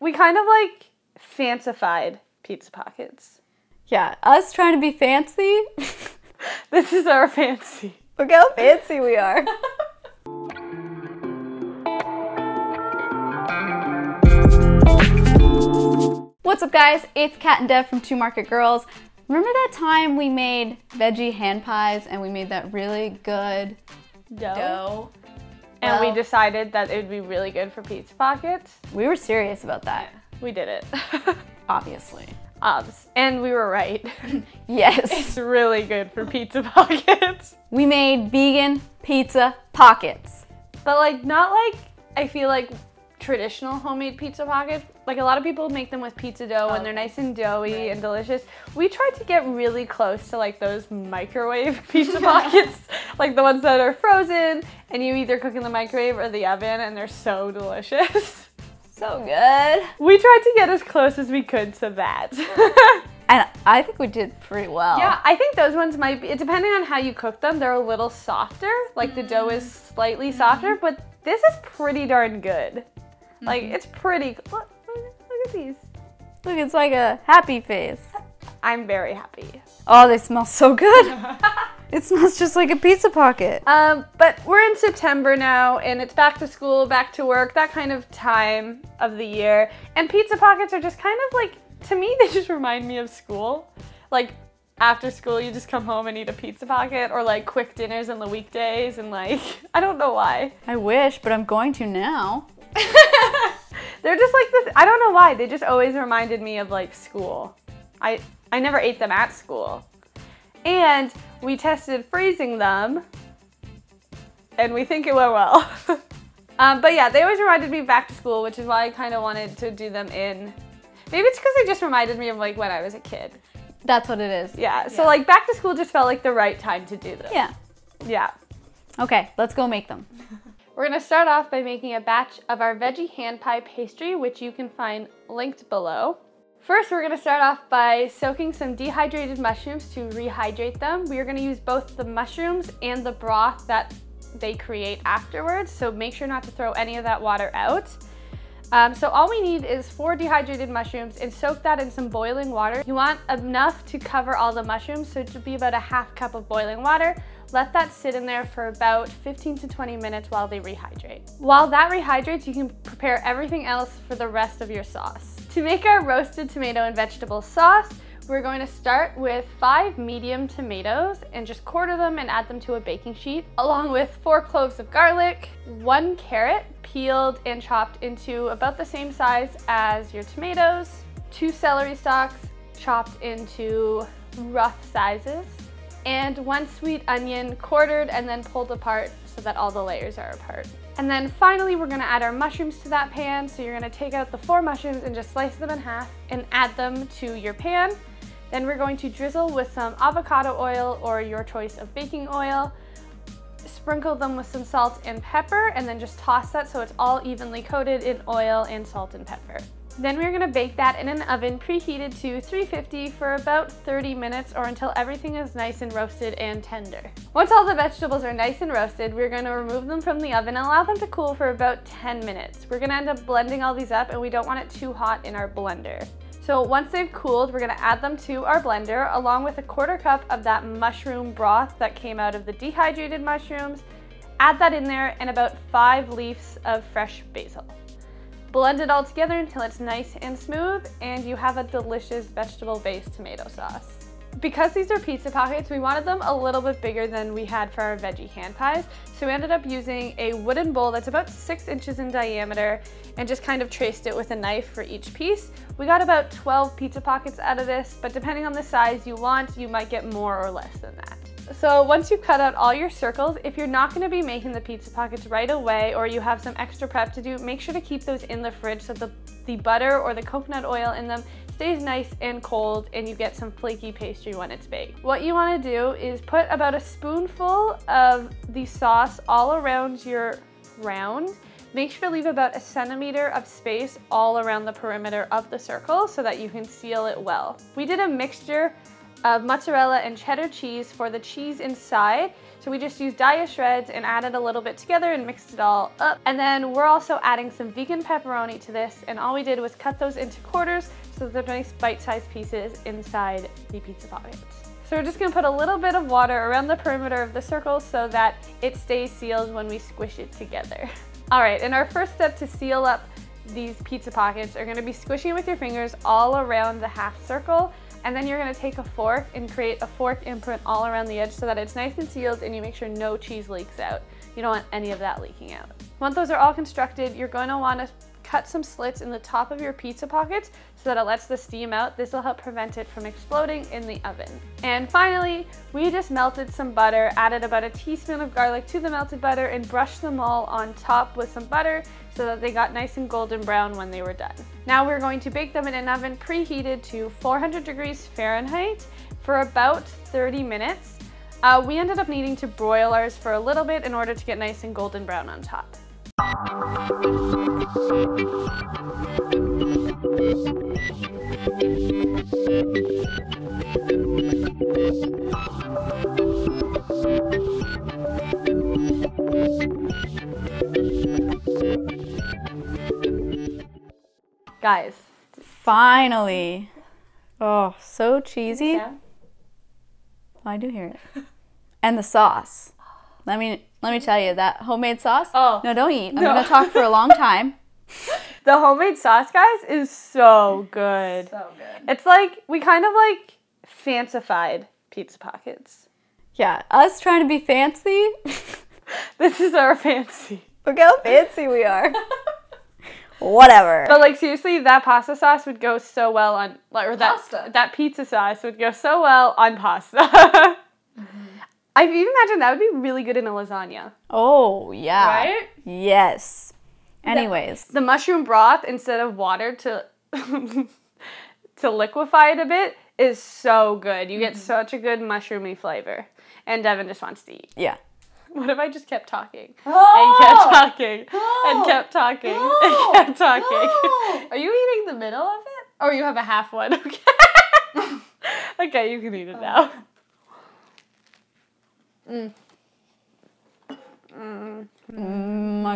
We kind of like fancified pizza pockets. Yeah, us trying to be fancy. This is our fancy. Look how fancy we are. What's up, guys? It's Kat and Dev from Two Market Girls. Remember that time we made veggie hand pies and we made that really good dough? And we decided that it would be really good for pizza pockets. We were serious about that. We did it. Obviously. And we were right. Yes. It's really good for pizza pockets. We made vegan pizza pockets. But like, not like, I feel like traditional homemade pizza pockets. Like a lot of people make them with pizza dough and they're nice and doughy and delicious. We tried to get really close to like those microwave pizza pockets, like the ones that are frozen and you either cook in the microwave or the oven, and they're so delicious. So good. We tried to get as close as we could to that. And I think we did pretty well. Yeah, I think those ones might be, depending on how you cook them, they're a little softer. Like the dough is slightly softer, but this is pretty darn good. Like, it's pretty, look at these. Look, it's like a happy face. I'm very happy. Oh, they smell so good. It smells just like a pizza pocket. But we're in September now, and it's back to school, back to work, that kind of time of the year. And pizza pockets are just kind of like, to me, they just remind me of school. Like, after school, you just come home and eat a pizza pocket, or like quick dinners on the weekdays, and like, I don't know why. I wish, but I'm going to now. They're just like this, I don't know why, they just always reminded me of like school. I never ate them at school. And we tested freezing them, and we think it went well. But yeah, they always reminded me of back to school, which is why I kind of wanted to do them in. Maybe it's because they just reminded me of like when I was a kid. That's what it is. Yeah, so like back to school just felt like the right time to do them. Yeah. Yeah. Okay, let's go make them. We're gonna start off by making a batch of our veggie hand pie pastry, which you can find linked below. First, we're gonna start off by soaking some dehydrated mushrooms to rehydrate them. We are gonna use both the mushrooms and the broth that they create afterwards, so make sure not to throw any of that water out. So all we need is 4 dehydrated mushrooms, and soak that in some boiling water. You want enough to cover all the mushrooms, so it should be about a ½ cup of boiling water. Let that sit in there for about 15 to 20 minutes while they rehydrate. While that rehydrates, you can prepare everything else for the rest of your sauce. To make our roasted tomato and vegetable sauce, we're going to start with 5 medium tomatoes and just quarter them and add them to a baking sheet, along with 4 cloves of garlic, 1 carrot peeled and chopped into about the same size as your tomatoes, 2 celery stalks chopped into rough sizes, and 1 sweet onion quartered and then pulled apart so that all the layers are apart. And then finally, we're gonna add our mushrooms to that pan. So you're gonna take out the 4 mushrooms and just slice them in half and add them to your pan. Then we're going to drizzle with some avocado oil or your choice of baking oil. Sprinkle them with some salt and pepper, and then just toss that so it's all evenly coated in oil and salt and pepper. Then we're gonna bake that in an oven preheated to 350 for about 30 minutes, or until everything is nice and roasted and tender. Once all the vegetables are nice and roasted, we're gonna remove them from the oven and allow them to cool for about 10 minutes. We're gonna end up blending all these up, and we don't want it too hot in our blender. So once they've cooled, we're gonna add them to our blender, along with a 1/4 cup of that mushroom broth that came out of the dehydrated mushrooms. Add that in there, and about 5 leaves of fresh basil. Blend it all together until it's nice and smooth, and you have a delicious vegetable-based tomato sauce. Because these are pizza pockets, we wanted them a little bit bigger than we had for our veggie hand pies, so we ended up using a wooden bowl that's about 6 inches in diameter and just kind of traced it with a knife for each piece. We got about 12 pizza pockets out of this, but depending on the size you want, you might get more or less than that. So once you cut out all your circles, if you're not going to be making the pizza pockets right away, or you have some extra prep to do, make sure to keep those in the fridge so the butter or the coconut oil in them stays nice and cold, and you get some flaky pastry when it's baked. What you want to do is put about a spoonful of the sauce all around your round. Make sure to leave about 1 centimeter of space all around the perimeter of the circle so that you can seal it well. We did a mixture of mozzarella and cheddar cheese for the cheese inside. So we just used Daiya shreds and added a little bit together and mixed it all up. And then we're also adding some vegan pepperoni to this, and all we did was cut those into quarters so that they're nice bite-sized pieces inside the pizza pockets. So we're just gonna put a little bit of water around the perimeter of the circle so that it stays sealed when we squish it together. All right, and our first step to seal up these pizza pockets are gonna be squishing with your fingers all around the half circle, and then you're gonna take a fork and create a fork imprint all around the edge so that it's nice and sealed and you make sure no cheese leaks out. You don't want any of that leaking out. Once those are all constructed, you're gonna wanna cut some slits in the top of your pizza pockets so that it lets the steam out. This will help prevent it from exploding in the oven. And finally, we just melted some butter, added about a teaspoon of garlic to the melted butter, and brushed them all on top with some butter so that they got nice and golden brown when they were done. Now we're going to bake them in an oven preheated to 400 degrees Fahrenheit for about 30 minutes. We ended up needing to broil ours for a little bit in order to get nice and golden brown on top. Guys, finally. Oh, so cheesy. Yeah. I do hear it. And the sauce. Let me tell you, that homemade sauce. Oh. No, don't eat. I'm gonna talk for a long time. The homemade sauce, guys, is so good. So good. It's like, we kind of like fancified pizza pockets. Yeah, us trying to be fancy. This is our fancy. Look how fancy we are. Whatever. But like seriously, that pasta sauce would go so well on, like, or that pizza sauce would go so well on pasta. Mm-hmm. I even imagine that would be really good in a lasagna. Oh yeah. Right? Yes. Anyways, the mushroom broth instead of water to to liquefy it a bit is so good. You get such a good mushroomy flavor. And Devin just wants to eat. Yeah. What if I just kept talking? And kept talking. And kept talking. And kept talking. Are you eating the middle of it? Or you have a half one? Okay. Okay, you can eat it now. My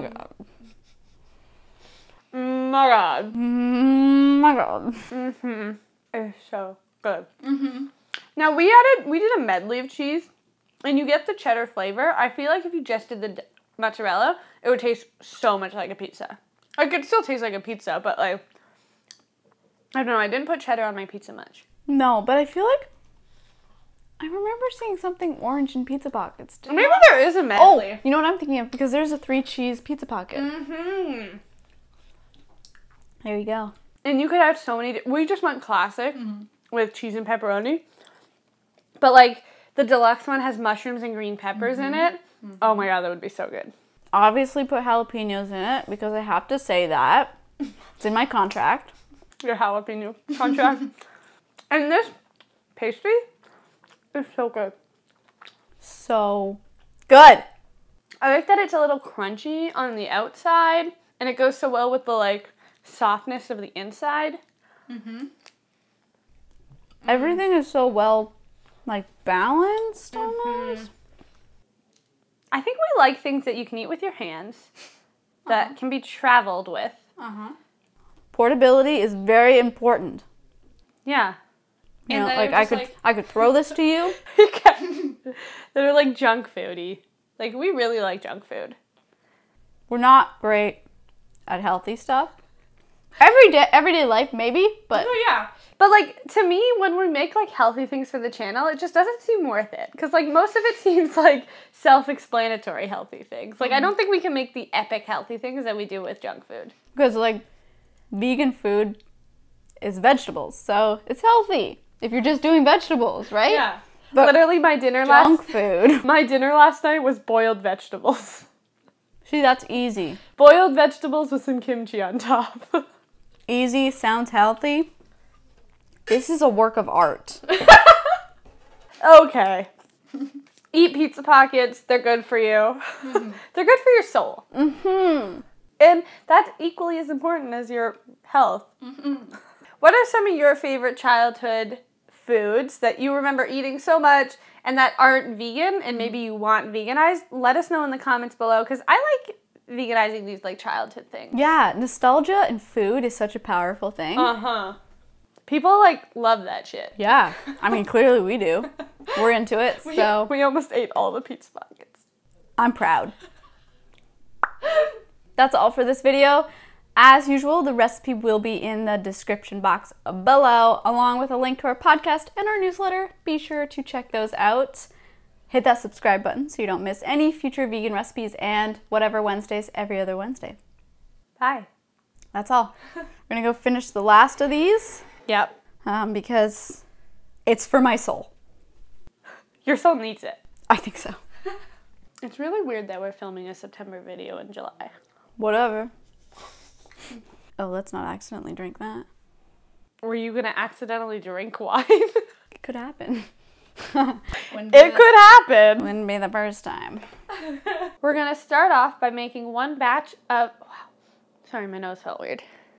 God. My God. My God. It's so good. Now we did a medley of cheese, and you get the cheddar flavor. I feel like if you just did the mozzarella, it would taste so much like a pizza. Like, it still tastes like a pizza, but like, I don't know, I didn't put cheddar on my pizza much. No, but I feel like I remember seeing something orange in pizza pockets. Maybe there is a medley. Oh, you know what I'm thinking of? Because there's a 3-cheese pizza pocket. There you go. And you could have so many. We just went classic with cheese and pepperoni. But like, the deluxe one has mushrooms and green peppers in it. Oh my God, that would be so good. Obviously put jalapenos in it because I have to say that. It's in my contract. Your jalapeno contract. And this pastry is so good. So good. I like that it's a little crunchy on the outside, and it goes so well with the like softness of the inside. Everything is so well like balanced almost. I think we like things that you can eat with your hands, that can be traveled with. Portability is very important. Yeah. You know, like I could throw this to you. They're like junk foody. Like, we really like junk food. We're not great at healthy stuff. Everyday life maybe, but Oh yeah. But like, to me, when we make like healthy things for the channel, it just doesn't seem worth it. Because like, most of it seems like self-explanatory healthy things. Like, I don't think we can make the epic healthy things that we do with junk food. because like vegan food is vegetables, so it's healthy if you're just doing vegetables, right? Yeah. But literally my dinner my dinner last night was boiled vegetables. See, that's easy. Boiled vegetables with some kimchi on top. Easy, sounds healthy. This is a work of art. Okay. Eat pizza pockets. They're good for you. They're good for your soul. And that's equally as important as your health. What are some of your favorite childhood foods that you remember eating so much and that aren't vegan and maybe you want veganized, let us know in the comments below because I like veganizing these like childhood things. Yeah, nostalgia and food is such a powerful thing. Uh-huh. People like love that shit. Yeah, I mean clearly we do. We're into it, so. We almost ate all the pizza pockets. I'm proud. That's all for this video. As usual, the recipe will be in the description box below, along with a link to our podcast and our newsletter. Be sure to check those out. Hit that subscribe button so you don't miss any future vegan recipes and whatever Wednesdays every other Wednesday. Bye. That's all. We're gonna go finish the last of these. Yep. Because it's for my soul. Your soul needs it. I think so. It's really weird that we're filming a September video in July. Whatever. Oh, let's not accidentally drink that. Were you gonna accidentally drink wine? It could happen. It could happen. Wouldn't be the first time. We're gonna start off by making one batch of, wow, sorry, my nose felt weird.